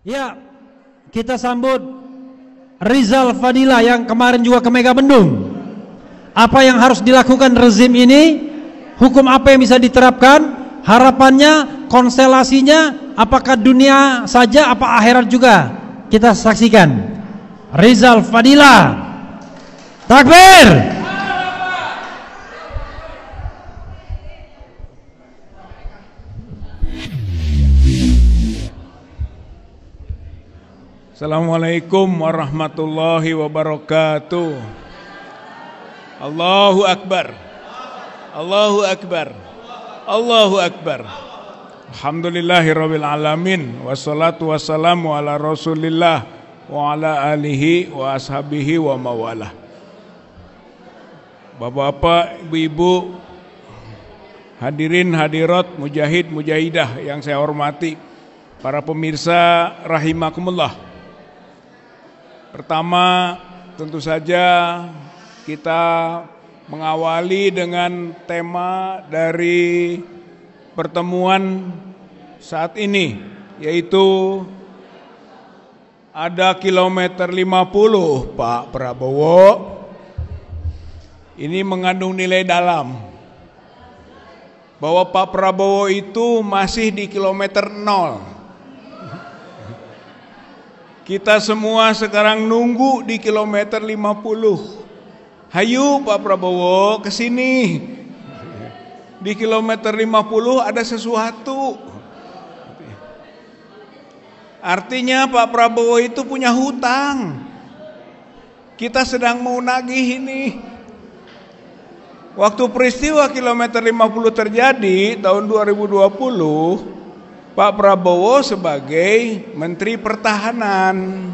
Ya, kita sambut Rizal Fadila yang kemarin juga ke Megabendung. Apa yang harus dilakukan rezim ini? Hukum apa yang bisa diterapkan? Harapannya, konstelasinya, apakah dunia saja, apa akhirat juga? Kita saksikan. Rizal Fadila. Takbir. Assalamualaikum warahmatullahi wabarakatuh. Allahu Akbar. Allahu Akbar. Allahu Akbar. Alhamdulillahirabbil alamin. Wassalatu wassalamu ala Rasulillah wa ala alihi wa ashabihi wa mawalah. Bapak-bapak, ibu-ibu, hadirin hadirat, mujahid mujahidah yang saya hormati, para pemirsa rahimakumullah. Pertama, tentu saja kita mengawali dengan tema dari pertemuan saat ini, yaitu ada kilometer 50, Pak Prabowo. Ini mengandung nilai dalam bahwa Pak Prabowo itu masih di kilometer 0. Kita semua sekarang nunggu di kilometer 50. Hayu Pak Prabowo ke sini. Di kilometer 50 ada sesuatu. Artinya Pak Prabowo itu punya hutang. Kita sedang mau nagih ini. Waktu peristiwa kilometer 50 terjadi tahun 2020, Pak Prabowo sebagai Menteri Pertahanan,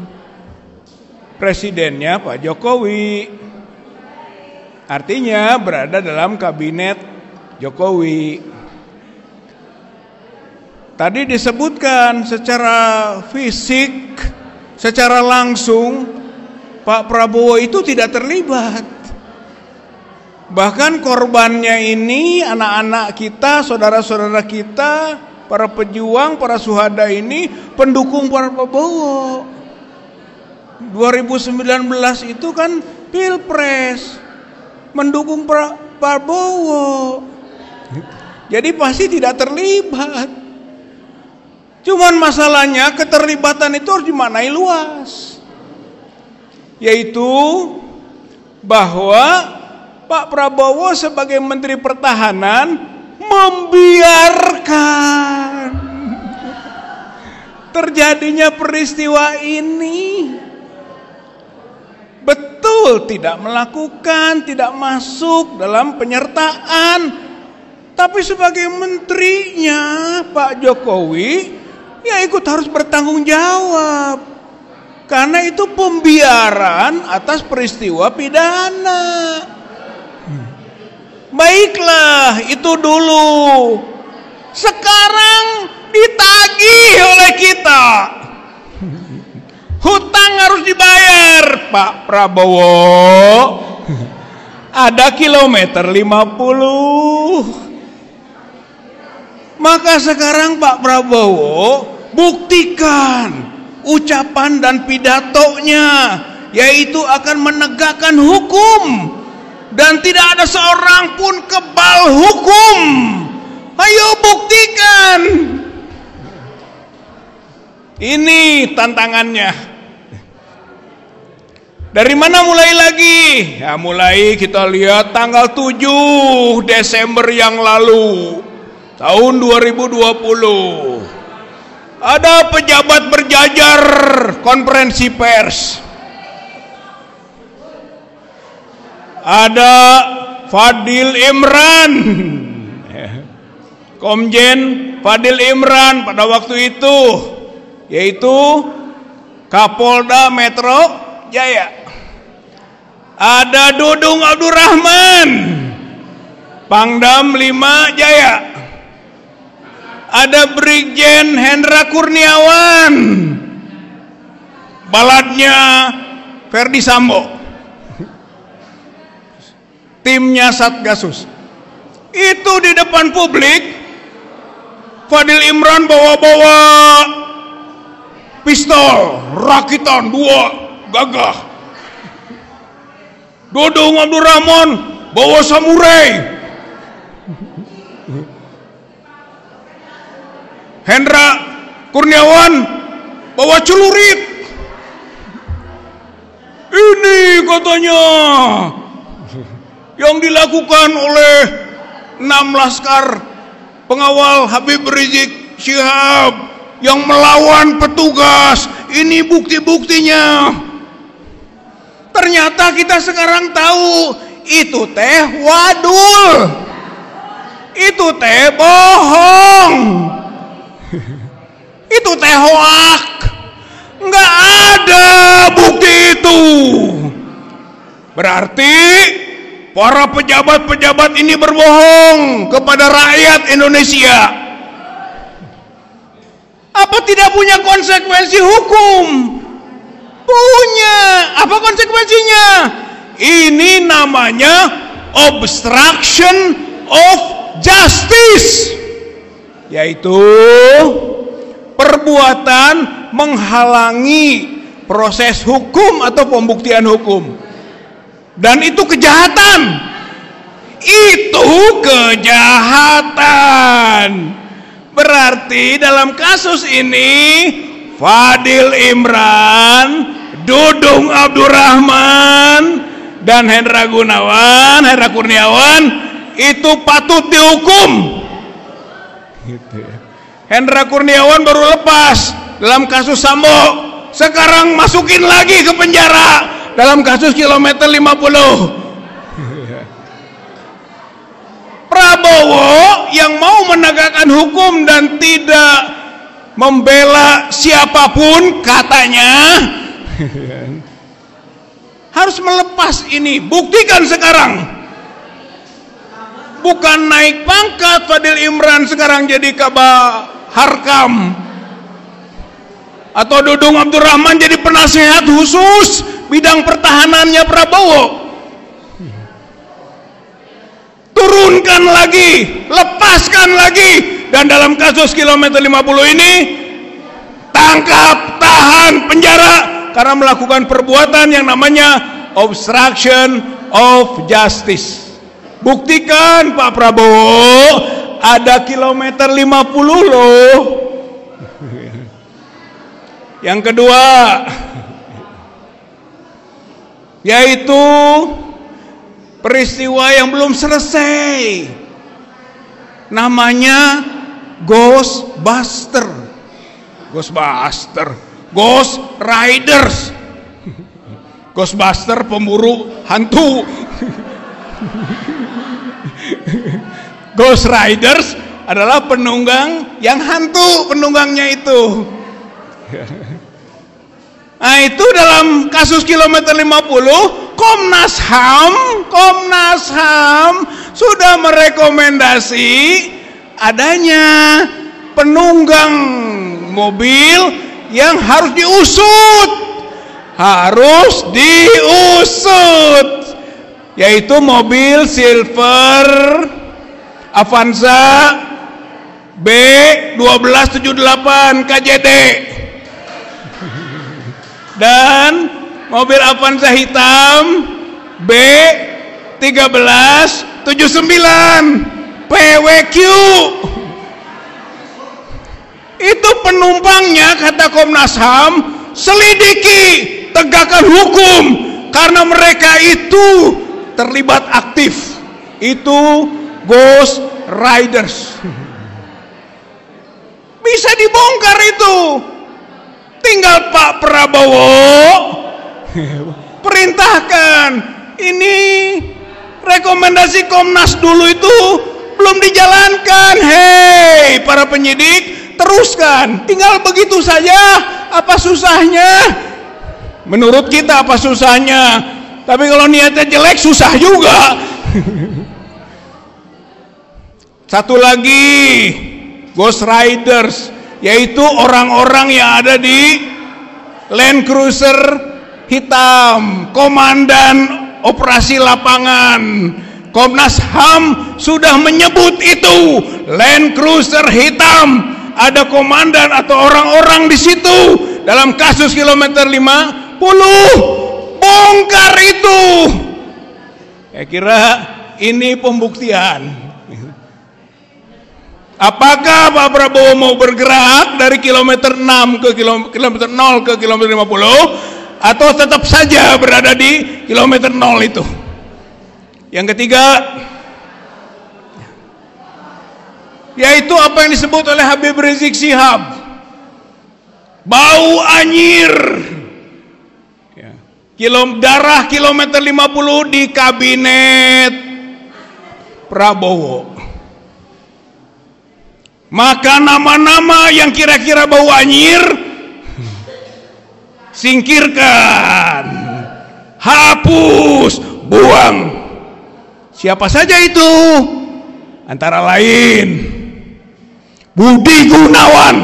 presidennya Pak Jokowi, artinya berada dalam kabinet Jokowi. Tadi disebutkan secara fisik, secara langsung Pak Prabowo itu tidak terlibat. Bahkan korbannya ini anak-anak kita, saudara-saudara kita, para pejuang, para syuhada ini pendukung Pak Prabowo. 2019 itu kan Pilpres, mendukung Pak Prabowo. Jadi pasti tidak terlibat. Cuman masalahnya keterlibatan itu harus dimaknai luas. Yaitu bahwa Pak Prabowo sebagai Menteri Pertahanan membiarkan terjadinya peristiwa ini. Betul, tidak melakukan, tidak masuk dalam penyertaan, tapi sebagai menterinya Pak Jokowi ya ikut harus bertanggung jawab, karena itu pembiaran atas peristiwa pidana. Baiklah, itu dulu. Sekarang ditagih oleh kita. Hutang harus dibayar, Pak Prabowo. Ada kilometer 50. Maka sekarang Pak Prabowo buktikan ucapan dan pidatonya, yaitu akan menegakkan hukum. Dan tidak ada seorang pun kebal hukum. Ayo buktikan. Ini tantangannya. Dari mana mulai lagi? Ya mulai kita lihat tanggal 7 Desember yang lalu, tahun 2020. Ada pejabat berjajar konferensi pers. Ada Fadil Imran, Komjen Fadil Imran pada waktu itu, yaitu Kapolda Metro Jaya. Ada Dudung Abdurrahman, Pangdam 5 Jaya. Ada Brigjen Hendra Kurniawan, baladnya Ferdi Sambo. Timnya Satgasus. Itu di depan publik Fadil Imran bawa-bawa pistol rakitan 2 gagah. Dodong Abdurrahman bawa samurai. Hendra Kurniawan bawa celurit. Ini katanya yang dilakukan oleh 6 laskar pengawal Habib Rizik Syihab yang melawan petugas. Ini bukti-buktinya. Ternyata kita sekarang tahu itu teh wadul, itu teh bohong, itu teh hoak. Nggak ada bukti itu. Berarti para pejabat-pejabat ini berbohong kepada rakyat Indonesia. Apa tidak punya konsekuensi hukum? Punya. Apa konsekuensinya? Ini namanya obstruction of justice, yaitu perbuatan menghalangi proses hukum atau pembuktian hukum. Dan itu kejahatan. Itu kejahatan. Berarti dalam kasus ini Fadil Imran, Dudung Abdurrahman, dan Hendra Kurniawan itu patut dihukum. Hendra Kurniawan baru lepas dalam kasus Sambo, sekarang masukin lagi ke penjara dalam kasus kilometer 50. Prabowo yang mau menegakkan hukum dan tidak membela siapapun katanya harus melepas ini. Buktikan sekarang. Bukan naik pangkat Fadil Imran sekarang jadi Kabah Harkam, atau Dudung Abdurrahman jadi penasehat khusus bidang pertahanannya Prabowo. Turunkan lagi, lepaskan lagi. Dan dalam kasus kilometer 50 ini tangkap, tahan, penjara karena melakukan perbuatan yang namanya obstruction of justice. Buktikan Pak Prabowo, ada kilometer 50 loh. Yang kedua, yaitu peristiwa yang belum selesai, namanya Ghostbuster, Ghost Riders. Ghostbuster pemburu hantu. Ghost Riders adalah penunggang yang hantu penunggangnya itu. Nah, itu dalam kasus kilometer 50 Komnas HAM sudah merekomendasi adanya penunggang mobil yang harus diusut, yaitu mobil Silver Avanza B1278 KJD dan mobil Avanza hitam B1379 PWQ. Itu penumpangnya, kata Komnas HAM, selidiki, tegakkan hukum, karena mereka itu terlibat aktif. Itu Ghost Riders. Bisa dibongkar itu. Tinggal Pak Prabowo perintahkan. Ini rekomendasi Komnas dulu itu belum dijalankan. Hei para penyidik, teruskan. Tinggal begitu saja. Apa susahnya? Menurut kita apa susahnya? Tapi kalau niatnya jelek susah juga. Satu lagi, Ghost Riders, yaitu orang-orang yang ada di Land Cruiser hitam, komandan operasi lapangan. Komnas HAM sudah menyebut itu Land Cruiser hitam, ada komandan atau orang-orang di situ dalam kasus kilometer 50, bongkar itu. Saya kira ini pembuktian. Apakah Pak Prabowo mau bergerak dari kilometer 6 ke kilometer 0 ke kilometer 50, atau tetap saja berada di kilometer 0 itu? Yang ketiga, yaitu apa yang disebut oleh Habib Rizik Syihab, bau anyir. Darah kilometer 50 di kabinet Prabowo. Maka nama-nama yang kira-kira bau anyir singkirkan, hapus, buang. Siapa saja itu? Antara lain Budi Gunawan.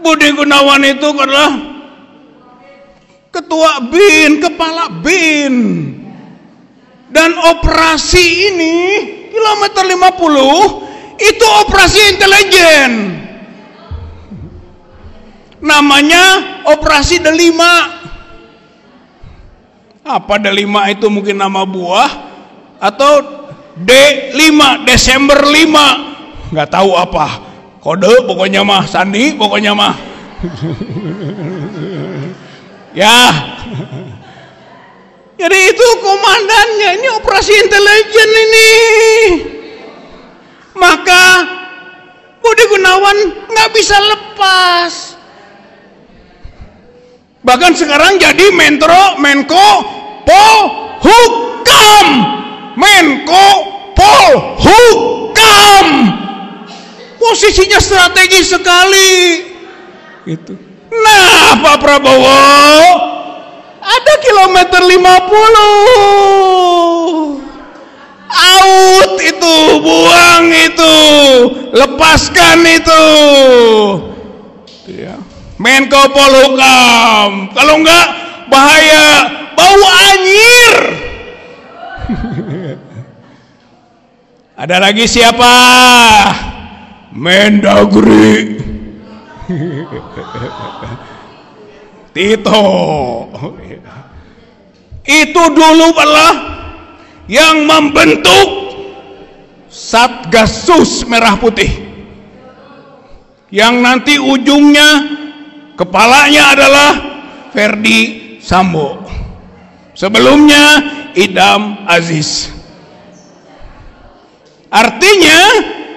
Budi Gunawan itu adalah ketua BIN, kepala BIN. Dan operasi ini kilometer 50 itu operasi intelijen. Namanya operasi Delima. Apa Delima itu? Mungkin nama buah, atau D5, Desember 5, nggak tahu apa kode, pokoknya mah sandi, pokoknya mah ya. Jadi itu komandannya, ini operasi intelijen ini. Maka Budi Gunawan nggak bisa lepas. Bahkan sekarang jadi Menko Polhukam. Menko Polhukam. Posisinya strategis sekali. Gitu. Nah, Pak Prabowo ada kilometer 50. Out itu, buang itu, lepaskan itu. Ya. Menko Polhukam. Kalau enggak bahaya, bau anyir. Ada lagi siapa? Mendagri. Tito. Itu dulu adalah yang membentuk Satgasus Merah Putih, yang nanti ujungnya kepalanya adalah Ferdi Sambo, sebelumnya Idam Aziz. Artinya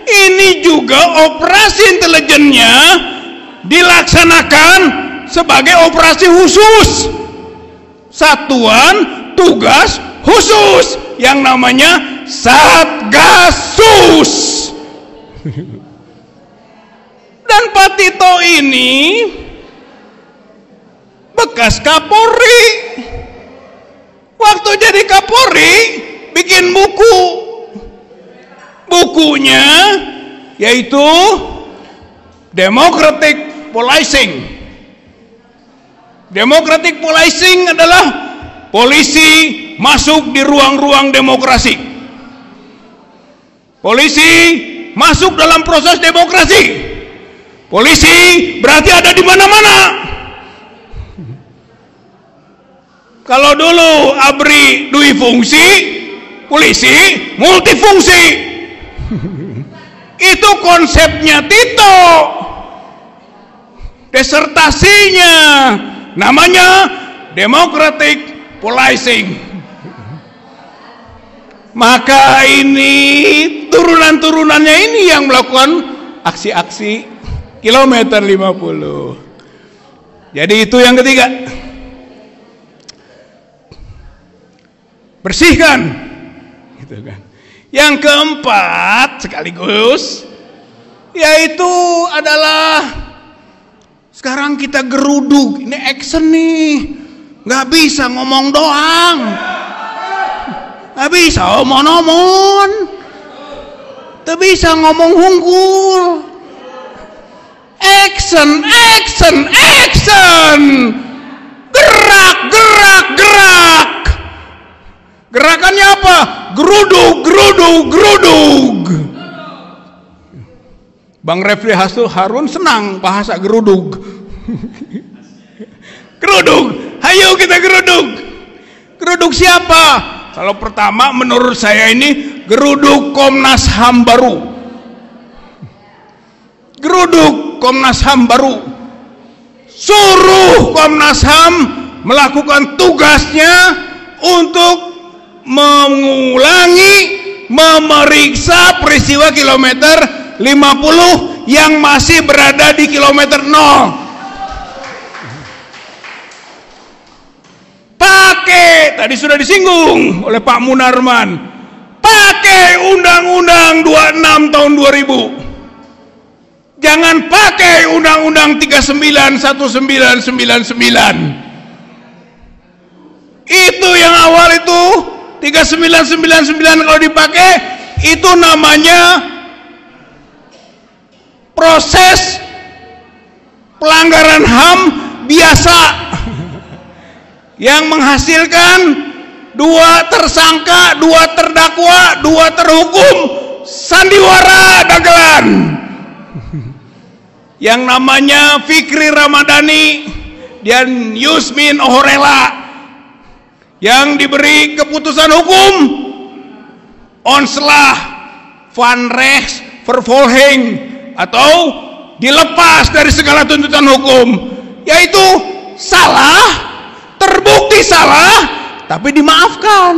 ini juga operasi intelijennya dilaksanakan sebagai operasi khusus, satuan tugas khusus yang namanya Satgasus. Dan Pak Tito ini bekas Kapolri. Waktu jadi Kapolri bikin buku. Bukunya yaitu Democratic Policing. Democratic Policing adalah polisi masuk di ruang-ruang demokrasi. Polisi masuk dalam proses demokrasi. Polisi berarti ada di mana-mana. Kalau dulu ABRI dui fungsi, polisi multifungsi. Itu konsepnya Tito. Disertasinya namanya Democratic Policing. Maka ini turunan-turunannya ini yang melakukan aksi-aksi kilometer 50. Jadi itu yang ketiga. Bersihkan. Gitu kan. Yang keempat sekaligus yaitu adalah sekarang kita geruduk. Ini action nih. Nggak bisa ngomong doang. Nggak bisa omon-omon. Nggak bisa ngomong hungkul. Action, action, action. Gerak, gerak, gerak. Gerakannya apa? Geruduk, geruduk, geruduk. Bang Refli Harun senang bahasa gerudug. Gerudug, ayo kita gerudug. Gerudug siapa? Kalau pertama menurut saya ini gerudug Komnas HAM baru. Gerudug Komnas HAM baru. Suruh Komnas HAM melakukan tugasnya untuk mengulangi, memeriksa peristiwa kilometer 50 yang masih berada di kilometer 0. Pakai, tadi sudah disinggung oleh Pak Munarman, pakai Undang-Undang 26 tahun 2000. Jangan pakai Undang-Undang 39 1999. Itu yang awal itu 3999 kalau dipakai itu namanya proses pelanggaran HAM biasa yang menghasilkan 2 tersangka, 2 terdakwa, 2 terhukum, sandiwara dagelan yang namanya Fikri Ramadhani dan Yusmin Ohorela yang diberi keputusan hukum onslah van rechts vervolging atau dilepas dari segala tuntutan hukum, yaitu salah, terbukti salah, tapi dimaafkan.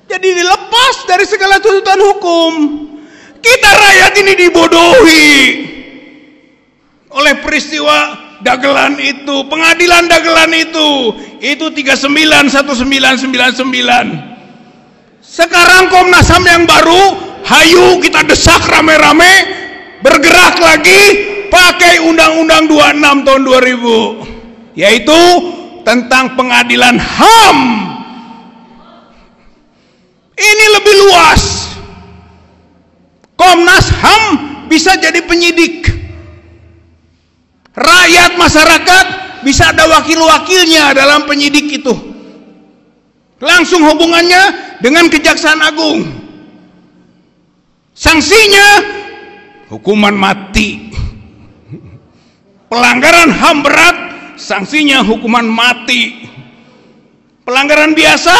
Jadi dilepas dari segala tuntutan hukum. Kita rakyat ini dibodohi oleh peristiwa dagelan itu, pengadilan dagelan itu 39 1999. Sekarang Komnas HAM yang baru, hayu kita desak rame-rame, bergerak lagi pakai Undang-Undang 26 tahun 2000, yaitu tentang pengadilan HAM. Ini lebih luas. Komnas HAM bisa jadi penyidik. Rakyat masyarakat bisa ada wakil-wakilnya dalam penyidik itu. Langsung hubungannya dengan Kejaksaan Agung. Sanksinya hukuman mati. Pelanggaran HAM berat, sanksinya hukuman mati. Pelanggaran biasa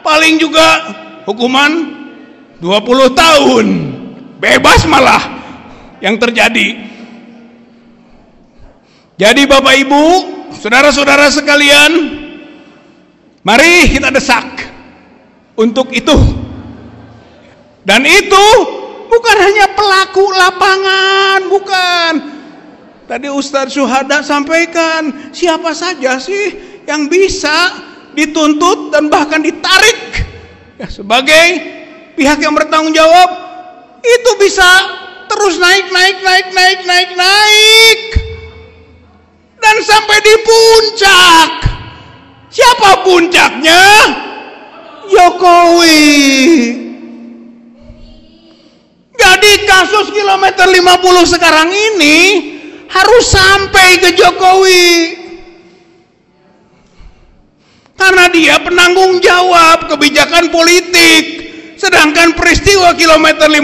paling juga hukuman 20 tahun. Bebas malah yang terjadi. Jadi Bapak Ibu, saudara-saudara sekalian, mari kita desak untuk itu. Dan itu bukan hanya pelaku lapangan, bukan. Tadi Ustadz Syuhada sampaikan, siapa saja sih yang bisa dituntut dan bahkan ditarik ya, sebagai pihak yang bertanggung jawab, itu bisa terus naik dan sampai di puncak. Siapa puncaknya? Jokowi. Jadi kasus kilometer 50 sekarang ini harus sampai ke Jokowi, karena dia penanggung jawab kebijakan politik. Sedangkan peristiwa kilometer 50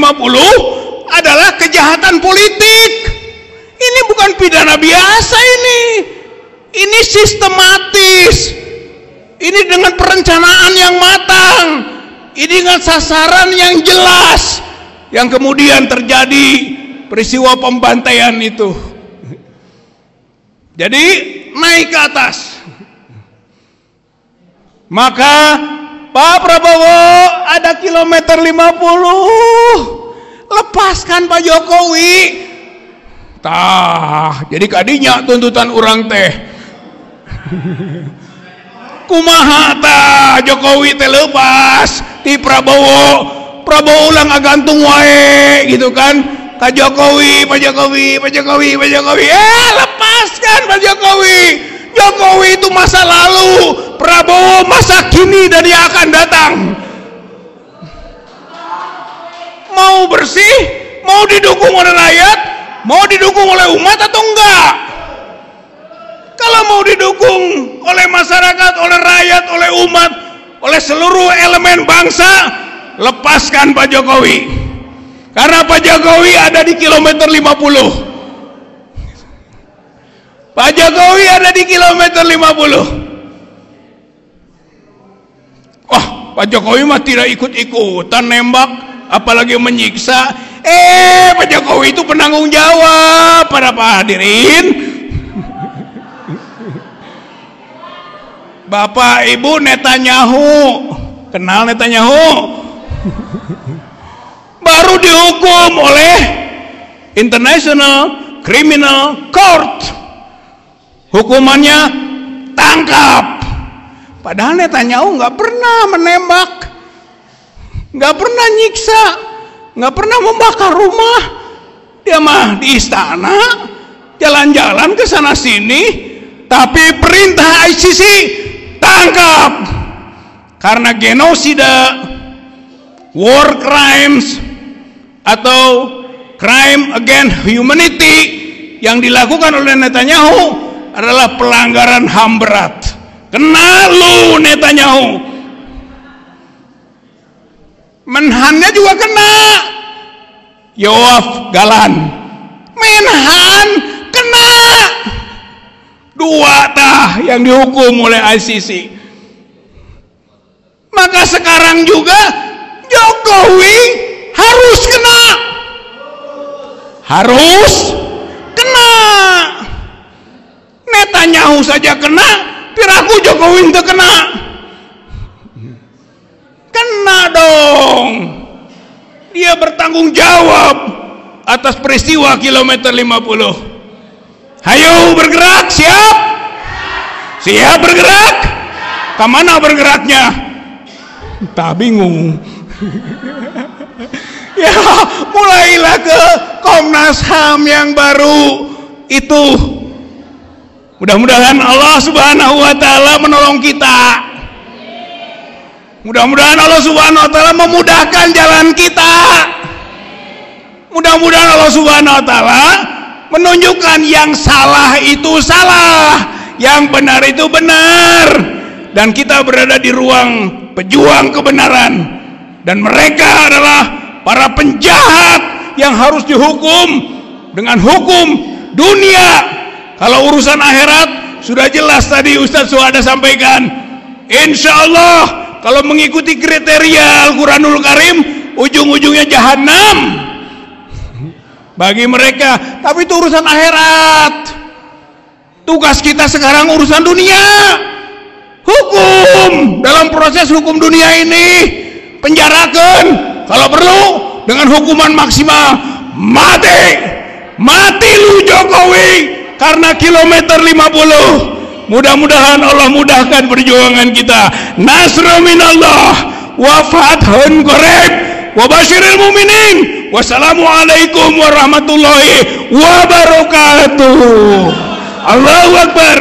adalah kejahatan politik. Ini bukan pidana biasa ini. Ini sistematis. Ini dengan perencanaan yang matang. Ini dengan sasaran yang jelas. Yang kemudian terjadi peristiwa pembantaian itu. Jadi naik ke atas. Maka Pak Prabowo ada kilometer 50. Lepaskan Pak Jokowi. Tah, jadi kadinya tuntutan orang teh. Kumaha tah Jokowi teh lepas di Prabowo. Prabowo ulang agantung wae gitu kan. Pak Jokowi. Lepaskan Pak Jokowi. Jokowi itu masa lalu, Prabowo masa kini dan yang akan datang. Mau bersih, mau didukung oleh rakyat, mau didukung oleh umat atau enggak? Kalau mau didukung oleh masyarakat, oleh rakyat, oleh umat, oleh seluruh elemen bangsa, lepaskan Pak Jokowi. Karena Pak Jokowi ada di kilometer 50. Pak Jokowi ada di kilometer 50. Wah, Pak Jokowi mah tidak ikut-ikutan nembak, apalagi menyiksa. Pak Jokowi itu penanggung jawab. Para Pak hadirin, Bapak Ibu Netanyahu, kenal Netanyahu? Baru dihukum oleh International Criminal Court. Hukumannya tangkap. Padahal Netanyahu nggak pernah menembak, nggak pernah nyiksa, nggak pernah membakar rumah. Dia mah di istana, jalan-jalan ke sana sini. Tapi perintah ICC, tangkap. Karena genosida, war crimes, atau crime against humanity yang dilakukan oleh Netanyahu adalah pelanggaran HAM berat. Kena lu Netanyahu. Menhannya juga kena. Yoav Galan, Menhan kena. Dua tah yang dihukum oleh ICC. Maka sekarang juga Jokowi harus kena. Harus kena. Netanyahu saja kena, piraku Jokowi itu kena. Kena dong. Dia bertanggung jawab atas peristiwa kilometer 50. Hayo bergerak, siap? Siap bergerak? Kemana bergeraknya? Tak bingung. Ya, mulailah ke Komnas HAM yang baru itu. Mudah-mudahan Allah Subhanahu wa taala menolong kita. Mudah-mudahan Allah Subhanahu wa taala memudahkan jalan kita. Mudah-mudahan Allah Subhanahu wa taala menunjukkan yang salah itu salah, yang benar itu benar, dan kita berada di ruang pejuang kebenaran, dan mereka adalah para penjahat yang harus dihukum dengan hukum dunia. Kalau urusan akhirat sudah jelas tadi Ustadz Suhada sampaikan. Insya Allah kalau mengikuti kriteria Al-Quranul Karim, ujung-ujungnya jahanam bagi mereka. Tapi itu urusan akhirat. Tugas kita sekarang urusan dunia. Hukum dalam proses hukum dunia ini, penjarakan kalau perlu dengan hukuman maksimal, mati lu Jokowi. Karena kilometer 50. Mudah-mudahan Allah mudahkan perjuangan kita. Nasrun minallah wa fathun qarib wa basyiril mu'minin. Wassalamualaikum warahmatullahi wabarakatuh. Allahu Akbar.